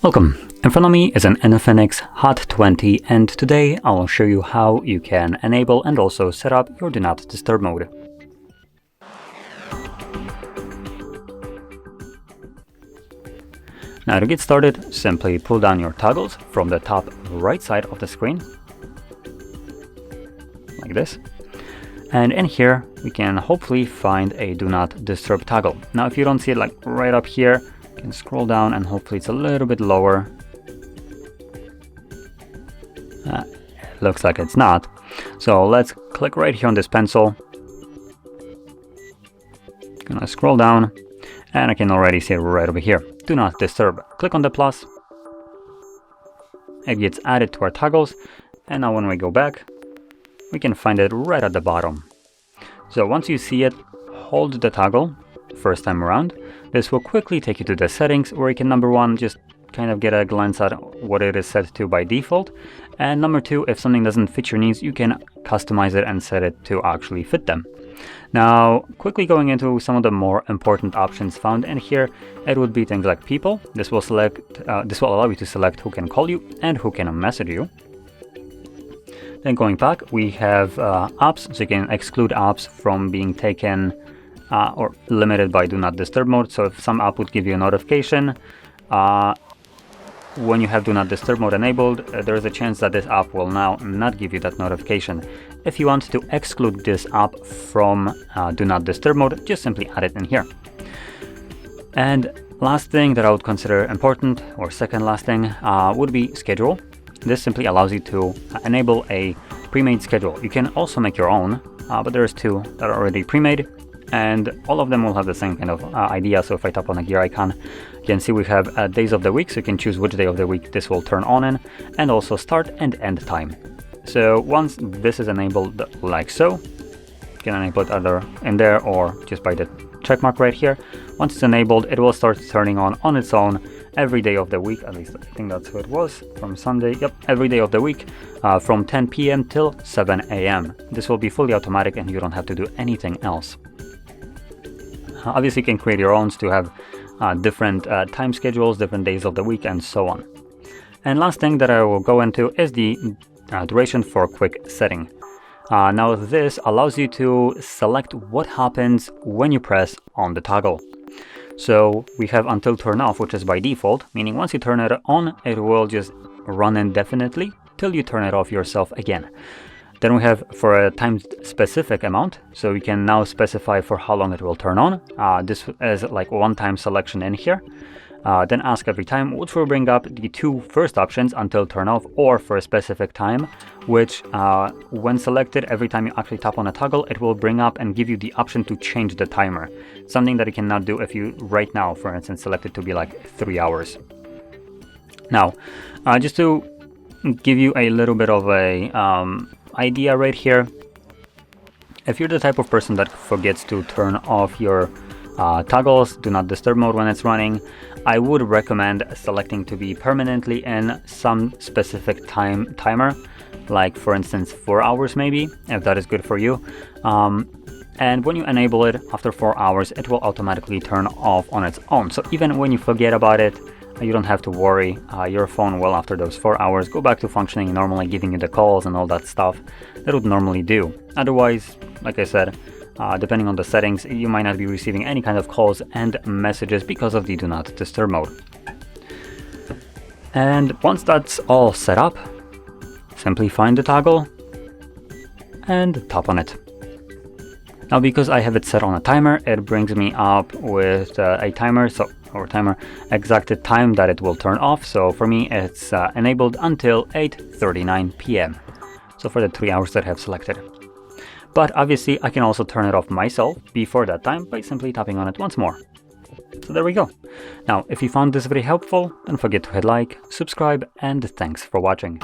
Welcome! In front of me is an INFINIX Hot 20, and today I will show you how you can enable and also set up your Do Not Disturb mode. Now to get started, simply pull down your toggles from the top right side of the screen, like this. And in here, we can hopefully find a Do Not Disturb toggle. Now if you don't see it like right up here, you can scroll down and hopefully it's a little bit lower. It looks like it's not. So let's click right here on this pencil. Gonna scroll down and I can already see it right over here. Do Not Disturb. Click on the plus. It gets added to our toggles, and now when we go back, we can find it right at the bottom. So once you see it, hold the toggle first time around. This will quickly take you to the settings where you can, number one, just kind of get a glance at what it is set to by default, and number two, if something doesn't fit your needs, you can customize it and set it to actually fit them. Now, quickly going into some of the more important options found in here, it would be things like people. This will allow you to select who can call you and who can message you. Then going back, we have apps, so you can exclude apps from being taken or limited by Do Not Disturb mode. So if some app would give you a notification, when you have Do Not Disturb mode enabled, there is a chance that this app will now not give you that notification. If you want to exclude this app from Do Not Disturb mode, just simply add it in here. And last thing that I would consider important, or second last thing, would be schedule. This simply allows you to enable a pre-made schedule. You can also make your own, but there's two that are already pre-made, and all of them will have the same kind of idea. So if I tap on the gear icon, you can see we have days of the week, so you can choose which day of the week this will turn on in, and also start and end time. So once this is enabled like so, you can enable it either in there or just by the check mark right here. Once it's enabled, it will start turning on its own every day of the week. At least I think that's who it was, from Sunday. Yep, every day of the week from 10 p.m. till 7 a.m. This will be fully automatic and you don't have to do anything else. Obviously, you can create your own to have different time schedules, different days of the week, and so on. And last thing that I will go into is the duration for quick setting. Now this allows you to select what happens when you press on the toggle. So we have until turn off, which is by default, meaning once you turn it on, it will just run indefinitely till you turn it off yourself again. Then we have for a time specific amount, so we can now specify for how long it will turn on. This is like one time selection in here. Then ask every time, which will bring up the two first options, until turn off or for a specific time, which when selected, every time you actually tap on a toggle, it will bring up and give you the option to change the timer. Something that you cannot do if you right now, for instance, select it to be like 3 hours. Now, just to give you a little bit of a idea right here, if you're the type of person that forgets to turn off your toggles, Do Not Disturb mode when it's running, I would recommend selecting to be permanently in some specific timer, like for instance 4 hours maybe, if that is good for you. And when you enable it, after 4 hours, it will automatically turn off on its own. So even when you forget about it, you don't have to worry. Your phone will, after those 4 hours, go back to functioning normally, giving you the calls and all that stuff that it would normally do. Otherwise, like I said, depending on the settings, you might not be receiving any kind of calls and messages because of the Do Not Disturb mode. And once that's all set up, simply find the toggle and tap on it. Now, because I have it set on a timer, it brings me up with a timer, exact time that it will turn off. So for me, it's enabled until 8:39 p.m. So for the 3 hours that I have selected. But obviously, I can also turn it off myself before that time by simply tapping on it once more. So there we go. Now, if you found this very helpful, don't forget to hit like, subscribe, and thanks for watching.